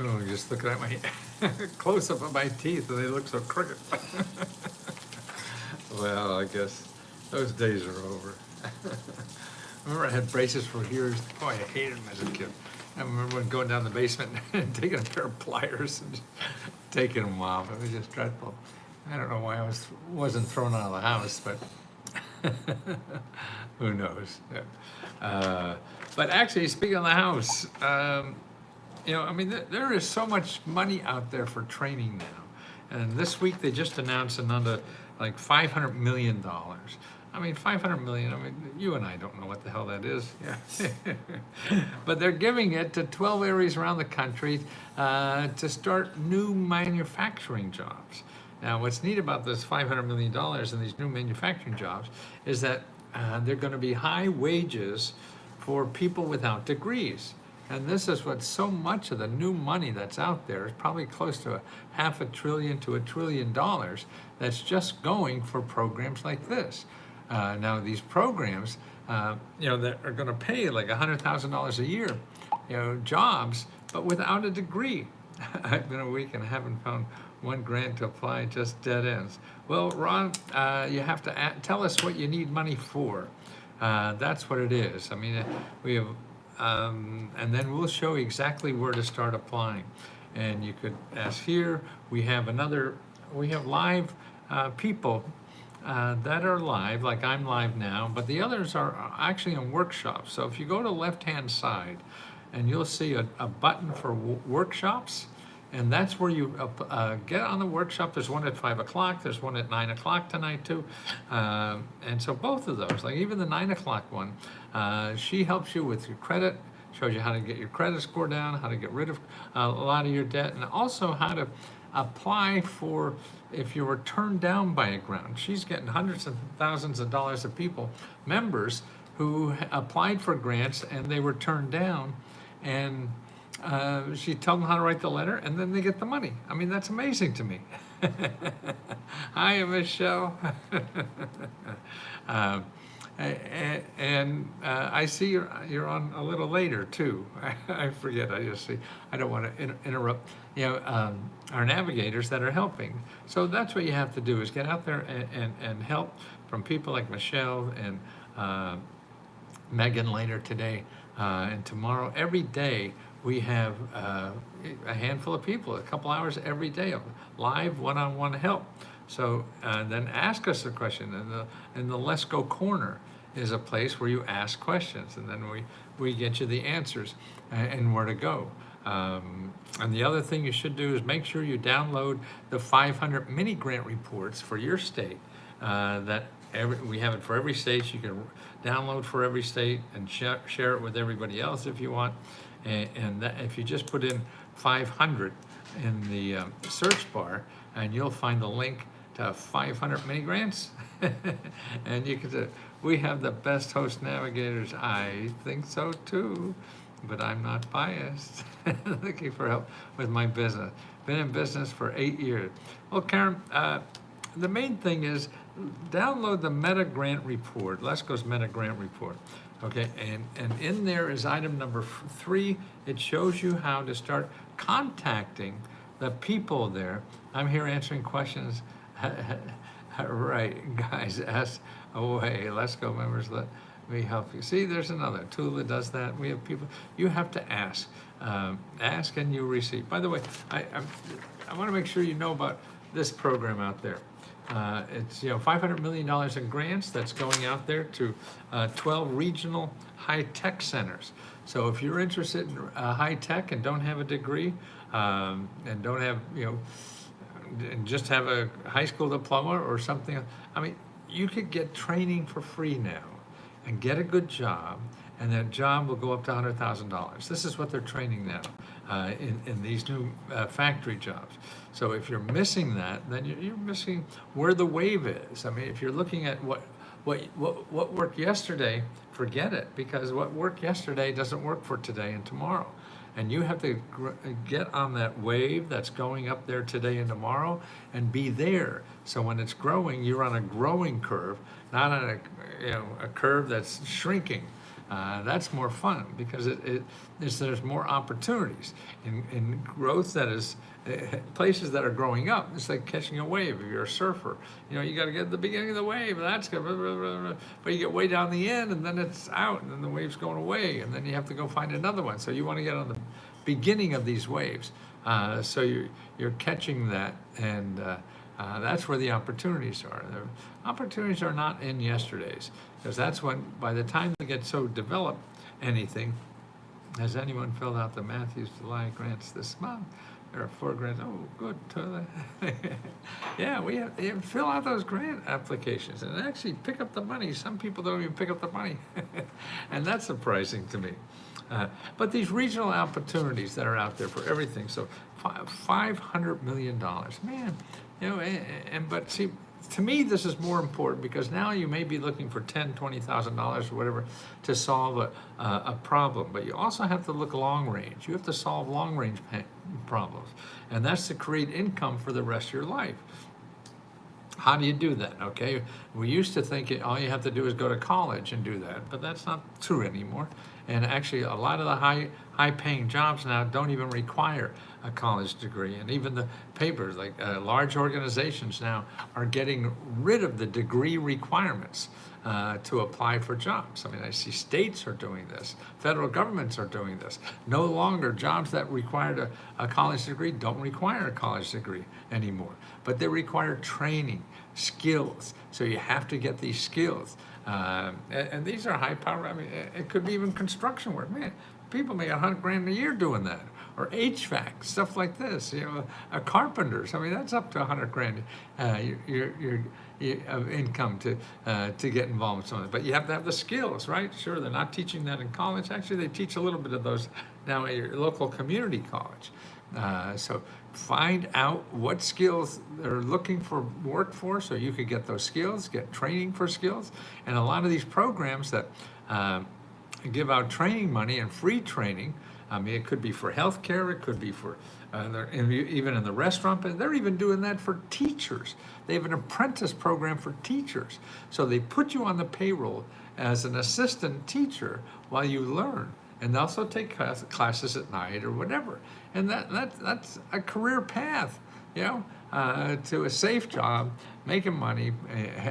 I'm just looking at my close-up of my teeth, and they look so crooked. Well, I guess those days are over. I remember I had braces for years. Oh, I hated them as a kid. I remember going down the basement and taking a pair of pliers and just taking them off. It was just dreadful. I don't know why I wasn't thrown out of the house, but who knows? Yeah. But actually, speaking of the house, I mean, there is so much money out there for training now. And this week they just announced another like $500 million. I mean, 500 million, I mean, you and I don't know what the hell that is. Yeah. But they're giving it to 12 areas around the country to start new manufacturing jobs. Now, what's neat about this $500 million and these new manufacturing jobs is that they're going to be high wages for people without degrees. And this is what so much of the new money that's out there is probably close to $500 billion to $1 trillion that's just going for programs like this. Now these programs, that are going to pay like $100,000 a year, jobs, but without a degree. I've been a week and haven't found one grant to apply, just dead ends. Well, Ron, you have to tell us what you need money for. That's what it is. I mean, we have, and then we'll show you exactly where to start applying. And you could ask here. We have live people that are live, like I'm live now, but the others are actually in workshops. So if you go to the left-hand side, and you'll see a button for workshops, and that's where you get on the workshop. There's one at 5 o'clock, there's one at 9 o'clock tonight too. And so both of those, like even the 9 o'clock one, she helps you with your credit, shows you how to get your credit score down, how to get rid of a lot of your debt, and also how to apply for if you were turned down by a grant. She's getting hundreds of thousands of dollars of people, members, who applied for grants and they were turned down, and she told them how to write the letter, and then they get the money. I mean, that's amazing to me. Hi, Michelle. I see you're on a little later too. I forget. I just see. I don't want to interrupt. Our navigators that are helping. So that's what you have to do, is get out there and help from people like Michelle and Megan later today and tomorrow. Every day we have a handful of people, a couple hours every day of live one-on-one help. So then ask us a question. In the Let's Go corner is a place where you ask questions, and then we get you the answers and where to go. And the other thing you should do is make sure you download the 500 mini grant reports for your state. We have it for every state. You can download for every state and share it with everybody else if you want. And that, if you just put in 500 in the search bar, and you'll find the link to 500 mini grants. And you can say, we have the best host navigators. I think so too, but I'm not biased. Looking for help with my business. Been in business for 8 years. Well, Karen, the main thing is download the Meta Grant Report. Let's Go's Meta Grant Report. Okay, and in there is item number 3. It shows you how to start contacting the people there. I'm here answering questions. Right, guys, ask away. Let's Go members, let me help you. See, there's another tool that does that. We have people, you have to ask. Ask and you receive. By the way, I want to make sure you know about this program out there. It's $500 million in grants that's going out there to 12 regional high-tech centers. So if you're interested in high-tech and don't have a degree, and don't have, and just have a high school diploma or something, I mean, you could get training for free now and get a good job, and that job will go up to $100,000. This is what they're training now in these new factory jobs. So if you're missing that, then you're missing where the wave is. I mean, if you're looking at what worked yesterday, forget it, because what worked yesterday doesn't work for today and tomorrow. And you have to get on that wave that's going up there today and tomorrow and be there. So when it's growing, you're on a growing curve, not on a curve that's shrinking. That's more fun because there's more opportunities in growth that is places that are growing up. It's like catching a wave. If you're a surfer, you got to get at the beginning of the wave, and that's good. But you get way down the end, and then it's out, and then the wave's going away, and then you have to go find another one. So you want to get on the beginning of these waves. So you're catching that, and that's where the opportunities are. The opportunities are not in yesterday's, because that's when, by the time they get so developed, anything. Has anyone filled out the Matthews July grants this month? There are 4 grants. Oh, good. Yeah, we have fill out those grant applications and actually pick up the money. Some people don't even pick up the money, and that's surprising to me. But these regional opportunities that are out there for everything. So $500 million, man. But see, to me, this is more important because now you may be looking for $10,000, $20,000 or whatever to solve a problem, but you also have to look long range. You have to solve long range problems, and that's to create income for the rest of your life. How do you do that? Okay, we used to think all you have to do is go to college and do that, but that's not true anymore. And actually, a lot of the high-paying jobs now don't even require a college degree. And even the papers, like large organizations now, are getting rid of the degree requirements to apply for jobs. I mean, I see states are doing this. Federal governments are doing this. No longer jobs that required a college degree don't require a college degree anymore. But they require training, skills. So you have to get these skills. And these are high power. I mean, it could be even construction work. Man, people make $100,000 a year doing that, or HVAC stuff like this. Carpenters. I mean, that's up to $100,000 of income to get involved with something. But you have to have the skills, right? Sure, they're not teaching that in college. Actually, they teach a little bit of those now at your local community college. So find out what skills they're looking for work for, so you could get those skills, get training for skills. And a lot of these programs that give out training money and free training, I mean, it could be for healthcare, it could be for even in the restaurant, but they're even doing that for teachers. They have an apprentice program for teachers. So they put you on the payroll as an assistant teacher while you learn. And also take classes at night or whatever. And that's a career path, to a safe job, making money,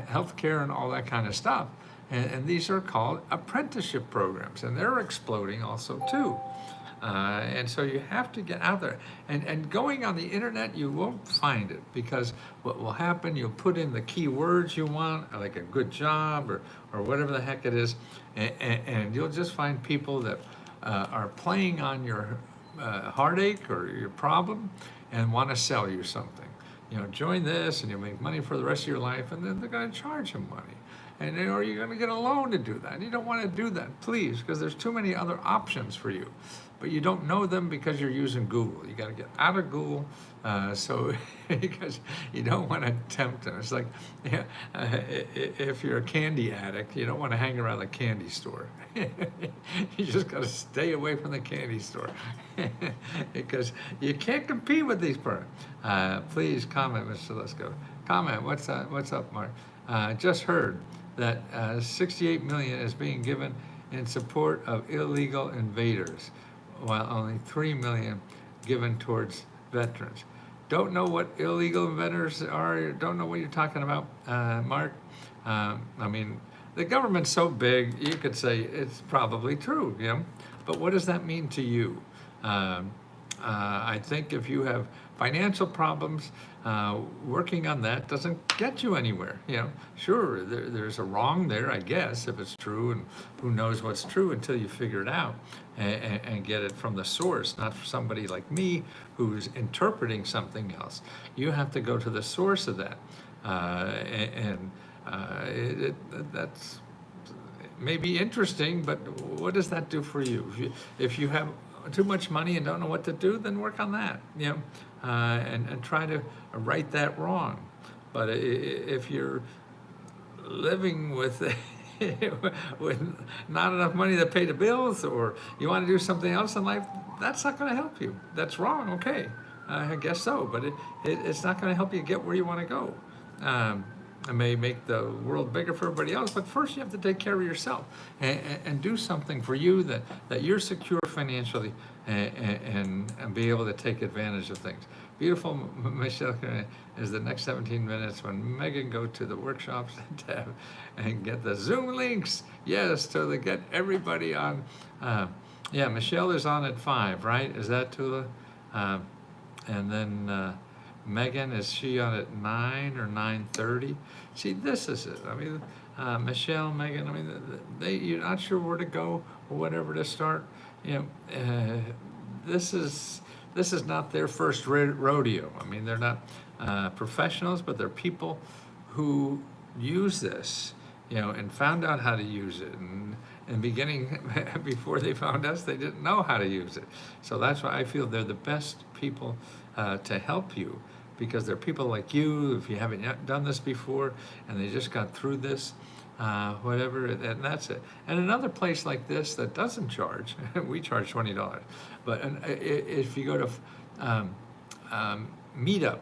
healthcare and all that kind of stuff. And these are called apprenticeship programs, and they're exploding also too. And so you have to get out there. And going on the internet, you won't find it, because what will happen, you'll put in the key words you want, like a good job or whatever the heck it is, and you'll just find people that are playing on your heartache or your problem and want to sell you something. Join this and you'll make money for the rest of your life, and then they're going to charge you money. Or you're going to get a loan to do that. You don't want to do that, please, because there's too many other options for you. But you don't know them because you're using Google. You got to get out of Google, because you don't want to tempt them. It's like, if you're a candy addict, you don't want to hang around the candy store. You just got to stay away from the candy store, because you can't compete with these products. Please comment, Mr. Lesko. Comment. What's up, Mark? Just heard that 68 million is being given in support of illegal invaders, while only 3 million given towards veterans. Don't know what illegal invaders are. Don't know what you're talking about, Mark. I mean, the government's so big, you could say it's probably true, but what does that mean to you? I think if you have financial problems, working on that doesn't get you anywhere. Sure, there's a wrong there, I guess, if it's true, and who knows what's true until you figure it out and get it from the source, not for somebody like me who's interpreting something else. You have to go to the source of that, that's maybe interesting, but what does that do for you? If you have too much money and don't know what to do, then work on that, and try to right that wrong. But if you're living with with not enough money to pay the bills, or you want to do something else in life, that's not going to help you. That's wrong, okay, I guess so, but it's not going to help you get where you want to go. it may make the world bigger for everybody else, but first you have to take care of yourself and do something for you that you're secure financially and be able to take advantage of things. Beautiful Michelle is the next 17 minutes when Megan go to the workshops tab and get the Zoom links. Yes, so they get everybody on. Yeah, Michelle is on at 5, right? Is that Tula? And then Megan, is she on at 9 or 9:30? See, this is it. I mean, Michelle, Megan, I mean, you're not sure where to go or whatever to start. You know, this is not their first rodeo. I mean, they're not professionals, but they're people who use this, you know, and found out how to use it. And beginning, before they found us, they didn't know how to use it. So that's why I feel they're the best people to help you, because they're people like you, if you haven't yet done this before, and they just got through this, whatever, and that's it. And another place like this that doesn't charge, we charge $20, but if you go to Meetup,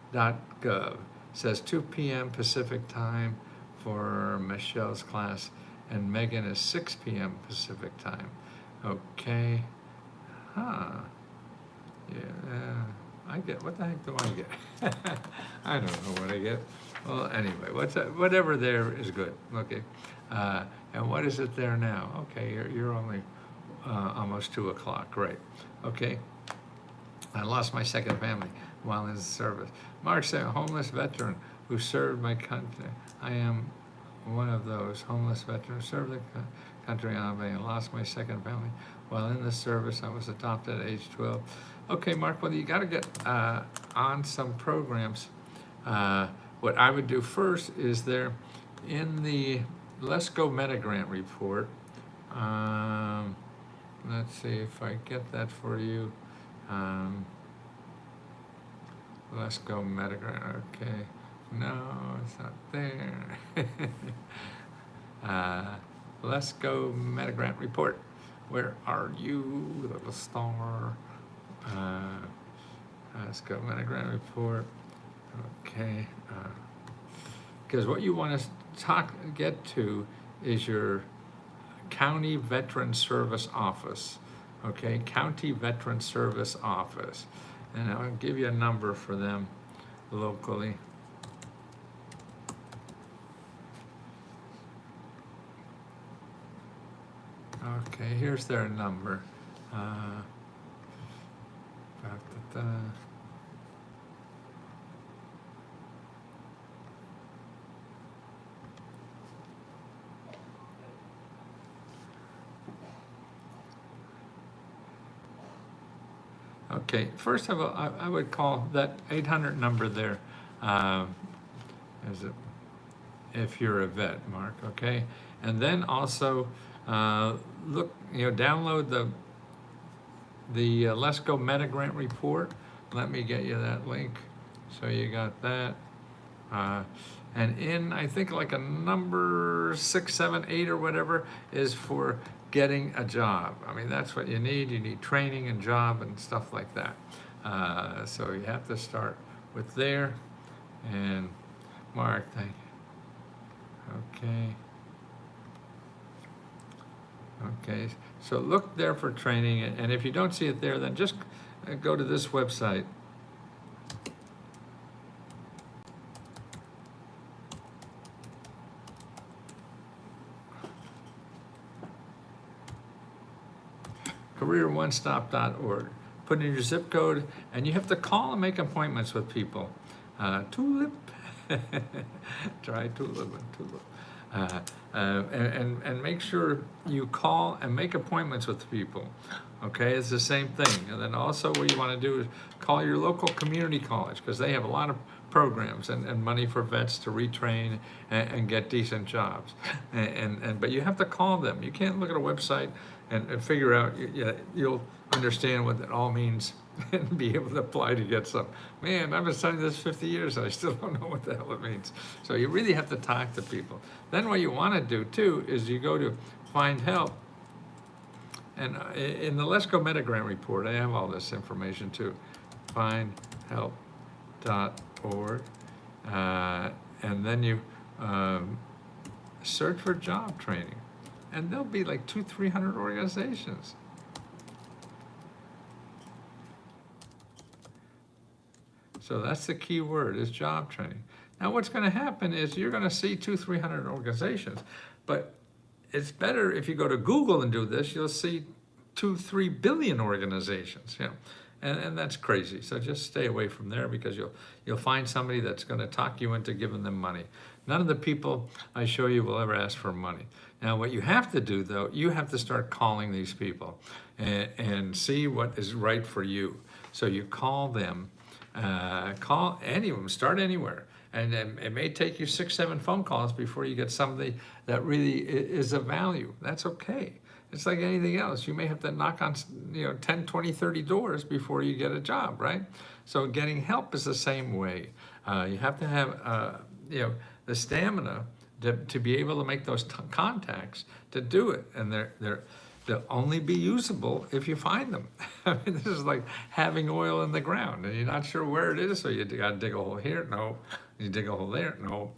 meetup.gov, says 2 p.m. Pacific time for Michelle's class, and Megan is 6 p.m. Pacific time. Okay. Huh. Yeah, I get, what the heck do I get? I don't know what I get. Well, anyway, whatever there is good. Okay. And what is it there now? Okay, you're only almost 2 o'clock. Great. Okay. I lost my second family while in service. Mark said, homeless veteran who served my country. I am one of those homeless veterans, served the country and lost my second family while in the service. I was adopted at age 12. Okay, Mark, well, you got to get on some programs. What I would do first is there in the Let's Go Meta Grant report. Let's see if I get that for you. Let's Go Meta Grant. Okay. No, it's not there. Let's Go Meta Grant report. Where are you, little star? Let's Go Meta Grant report. Okay. Because what you want to get to is your County Veteran Service Office. Okay, County Veteran Service Office. And I'll give you a number for them locally. Okay, here's their number. Okay, first of all, I would call that 800 number there as if you're a vet, Mark, okay? And then also look, download the Let's Go Meta Grant report. Let me get you that link. So you got that. And in, I think like a number 6, 7, 8 or whatever is for getting a job. I mean, that's what you need. You need training and job and stuff like that. So you have to start with there. And Mark, thank you. Okay, so look there for training, and if you don't see it there, then just go to this website. careeronestop.org. Put in your zip code, and you have to call and make appointments with people. Tulip, try Tulip and Tulip. And make sure you call and make appointments with people. Okay, it's the same thing. And then also what you want to do is call your local community college, because they have a lot of programs and money for vets to retrain and get decent jobs. But you have to call them. You can't look at a website and figure out, you'll understand what that all means and be able to apply to get some. Man, I've been studying this 50 years and I still don't know what the hell it means. So you really have to talk to people. Then what you want to do too is you go to Find Help. And in the Let's Go Meta Grant report, I have all this information too. Findhelp.org. and then you search for job training, and there'll be like 200-300 organizations. So that's the key word, is job training. Now what's going to happen is you're going to see 200-300 organizations, but it's better if you go to Google and do this, you'll see 2-3 billion organizations, and that's crazy. So just stay away from there, because you'll find somebody that's going to talk you into giving them money. None of the people I show you will ever ask for money. Now what you have to do, though, you have to start calling these people and see what is right for you. So you call them, call any of them, start anywhere. And it may take you 6-7 phone calls before you get somebody that really is of value. That's okay. It's like anything else. You may have to knock on 10, 20, 30 doors before you get a job, right? So getting help is the same way. You have to have the stamina to be able to make those contacts to do it. And they'll only be usable if you find them. I mean, this is like having oil in the ground and you're not sure where it is, so you gotta dig a hole here. No. You dig a hole there? No.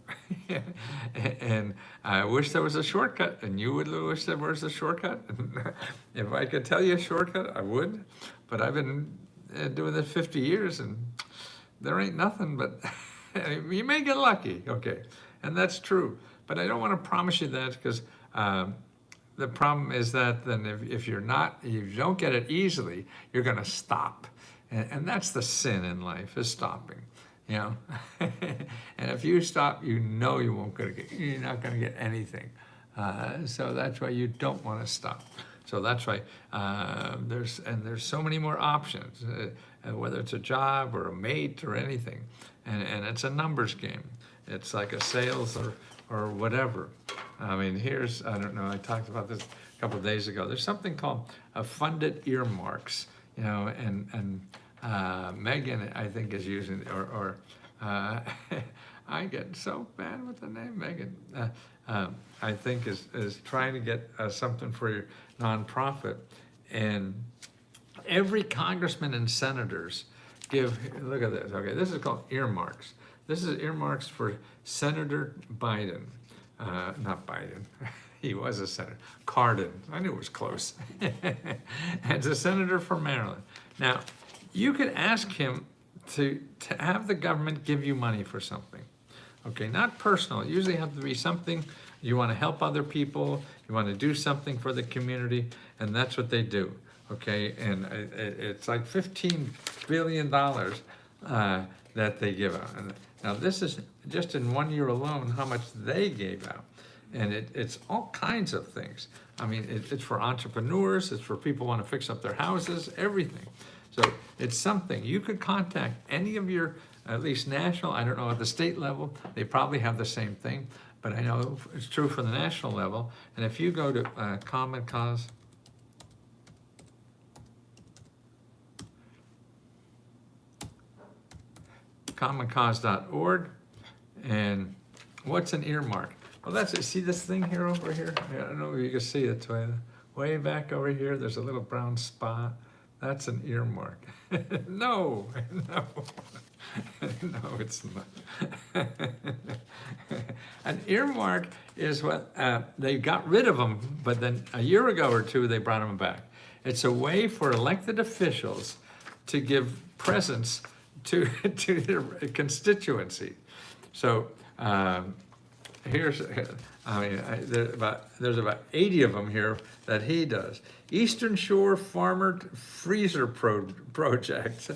And I wish there was a shortcut, and you would wish there was a shortcut. If I could tell you a shortcut, I would. But I've been doing this 50 years, and there ain't nothing, but you may get lucky, okay? And that's true. But I don't want to promise you that, because the problem is that then if you don't get it easily, you're going to stop. And that's the sin in life, is stopping. And if you stop, you won't you're not going to get anything. So that's why you don't want to stop. So that's why there's so many more options, whether it's a job or a mate or anything, and it's a numbers game. It's like a sales or whatever. I mean, I don't know, I talked about this a couple of days ago. There's something called funded earmarks, and Megan, I think, is using, or I get so bad with the name Megan. I think is trying to get something for your nonprofit, and every congressman and senators look at this. Okay, this is called earmarks. This is earmarks for Senator Biden, not Biden. He was a senator. Cardin. I knew it was close. And it's a senator from Maryland. Now, you could ask him to have the government give you money for something. Okay, not personal. It usually has to be something you want to help other people, you want to do something for the community, and that's what they do. Okay, and it's like $15 billion that they give out. And now this is just in 1 year alone how much they gave out. And it's all kinds of things. I mean, it's for entrepreneurs, it's for people who want to fix up their houses, everything. So it's something. You could contact any of your, at least national, I don't know, at the state level, they probably have the same thing, but I know it's true for the national level. And if you go to Common Cause, commoncause.org, and what's an earmark? Well, that's it. See this thing here over here? I don't know if you can see it. Way back over here, there's a little brown spot. That's an earmark. No, it's not. An earmark is what, they got rid of them, but then a year ago or two, they brought them back. It's a way for elected officials to give presents to their constituency. So there's about 80 of them here that he does. Eastern Shore Farmer Freezer Project.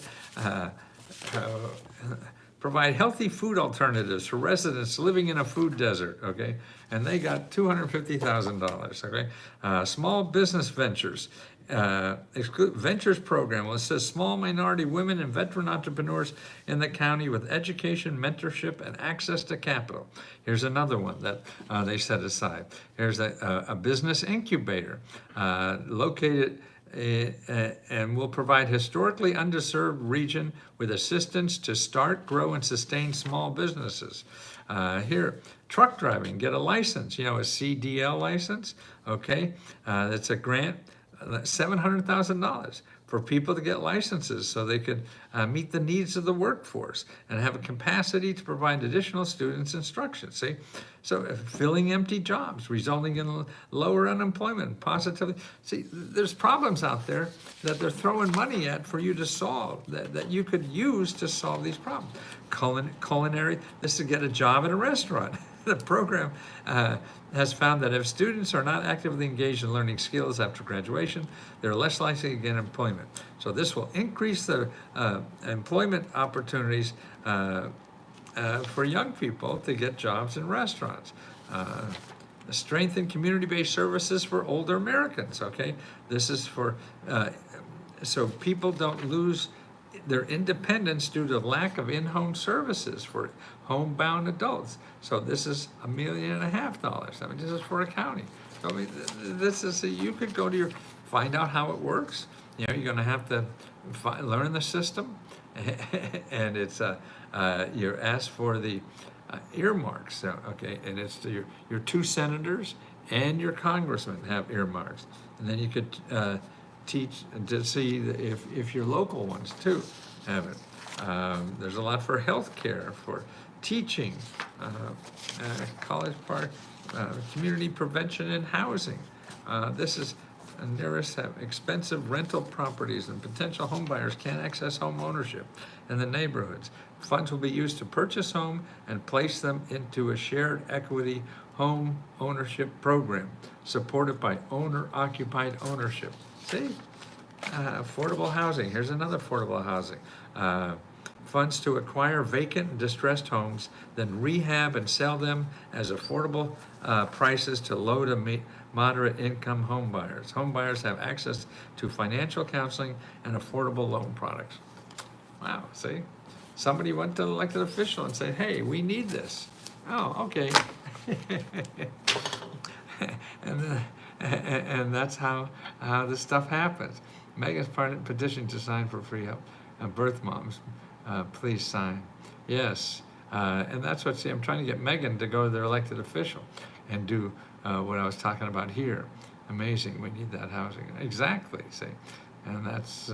Provide healthy food alternatives for residents living in a food desert, okay? And they got $250,000, okay? Small business ventures. Ventures program. Well, it says small minority women and veteran entrepreneurs in the county with education, mentorship, and access to capital. Here's another one that they set aside. Here's a business incubator located and will provide historically underserved region with assistance to start, grow, and sustain small businesses. Here, truck driving, get a license, a CDL license, okay? That's a grant. $700,000. for people to get licenses so they could meet the needs of the workforce and have a capacity to provide additional students instruction. See, so filling empty jobs, resulting in lower unemployment, positively. See, there's problems out there that they're throwing money at for you to solve, that you could use to solve these problems. Culinary, this is to get a job at a restaurant. The program has found that if students are not actively engaged in learning skills after graduation, they're less likely to get employment. So this will increase the employment opportunities for young people to get jobs in restaurants. Strengthen community-based services for older Americans, okay? This is for, so people don't lose their independence due to lack of in-home services for homebound adults. So this is $1.5 million. I mean, this is for a county. So I mean, this is, you could go to find out how it works. You know, you're gonna have to learn the system, and it's, you're asked for the earmarks, okay? And it's your 2 senators and your congressman have earmarks. And then you could teach to see if your local ones too have it. There's a lot for health care, for teaching, college park, community prevention and housing. This is, nearest have expensive rental properties, and potential home buyers can't access home ownership in the neighborhoods. Funds will be used to purchase home and place them into a shared equity home ownership program supported by owner-occupied ownership. See, affordable housing. Here's another affordable housing. Funds to acquire vacant and distressed homes, then rehab and sell them as affordable prices to low to moderate income home buyers. Home buyers have access to financial counseling and affordable loan products. Wow, see? Somebody went to the elected official and said, hey, we need this. Oh, okay. and that's how this stuff happens. Megan's petition to sign for free help. Birth moms, please sign. Yes, and that's what, see, I'm trying to get Megan to go to their elected official and do what I was talking about here. Amazing, we need that housing. Exactly, see, and that's,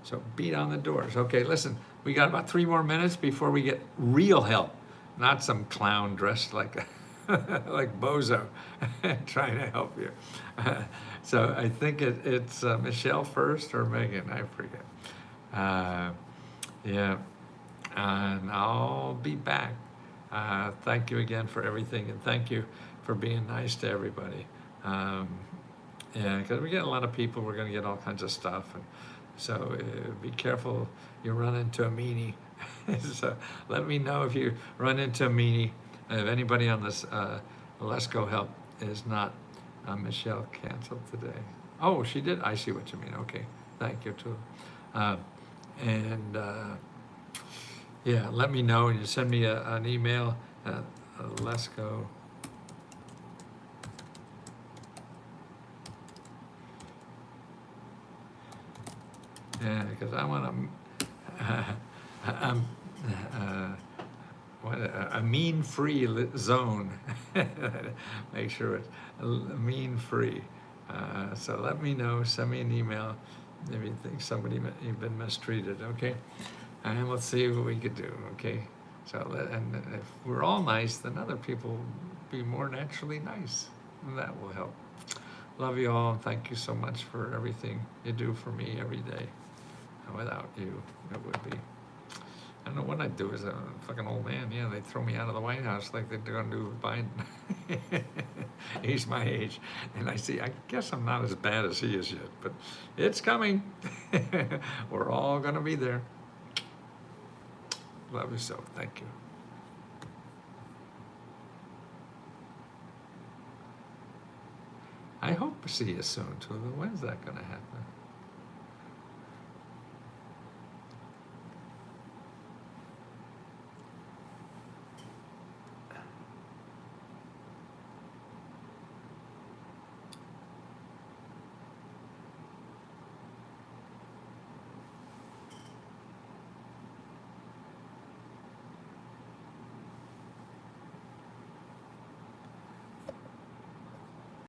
so beat on the doors. Okay, listen, we got about 3 more minutes before we get real help, not some clown dressed like like Bozo trying to help you. So I think it's Michelle first or Megan, I forget. Yeah, and I'll be back. Thank you again for everything, and thank you for being nice to everybody. Yeah, because we get a lot of people, we're going to get all kinds of stuff, and so be careful you run into a meanie. So let me know if you run into a meanie. If anybody on this Let's Go Help is not Michelle canceled today. Oh, she did? I see what you mean. Okay, thank you too. And yeah, let me know, and you send me an email at Let's Go. Yeah, because I want a mean-free zone. Make sure it's mean-free. So let me know. Send me an email if you think you've been mistreated. Okay, and we'll see what we could do. Okay, so and if we're all nice, then other people will be more naturally nice, and that will help. Love you all, and thank you so much for everything you do for me every day. And without you, it would be. I don't know what I'd do as a fucking old man. Yeah, they'd throw me out of the White House like they're gonna do with Biden. He's my age. And I guess I'm not as bad as he is yet, but it's coming. We're all gonna be there. Love you so, thank you. I hope to see you soon too. When's that gonna happen?